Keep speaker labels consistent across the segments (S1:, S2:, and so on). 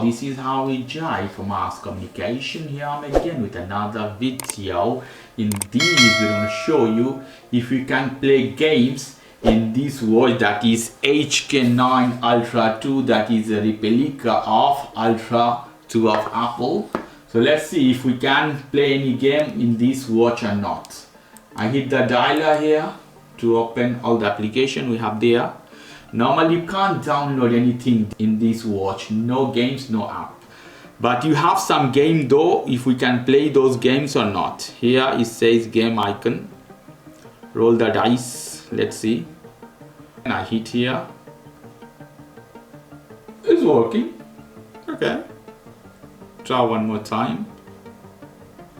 S1: this is how we jive for mass communication. Here I'm again with another video. In this we're going to show you if you can play games in this watch that is HK9 Ultra 2, that is a replica of Ultra 2 of Apple. So let's see if we can play any game in this watch or not. I hit the dialer here to open all the application we have there. Normally you can't download anything in this watch, no games, no app. But you have some game though, if we can play those games or not. Here it says game icon. Roll the dice, let's see. And I hit here. It's working. Okay. Try one more time.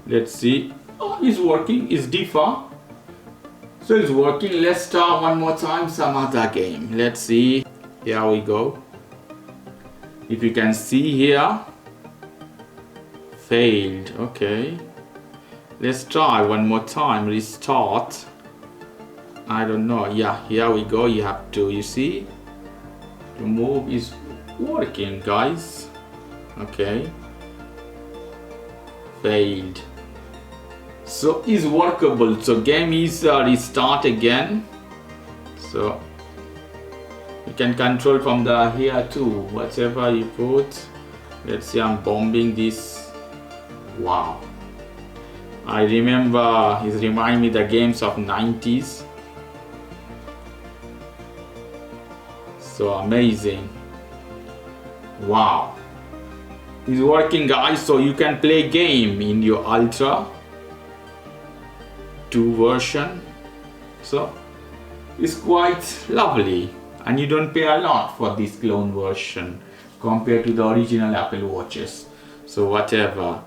S1: Let's see. Oh, it's working, it's default. So it's working. Let's start one more time some other game. Let's see. Here we go. If you can see here, failed. Okay. Let's try one more time. Restart. I don't know. Yeah, here we go. You have to, you see, the move is working, guys. Okay. Failed. So is workable. So game is restart again. So you can control from the here too, whatever you put. Let's see, I'm bombing this. Wow, I remember it remind me the games of 90s. So amazing. Wow, it's working, guys. So you can play game in your Ultra 2 version. So it's quite lovely, and you don't pay a lot for this clone version compared to the original Apple watches. So whatever.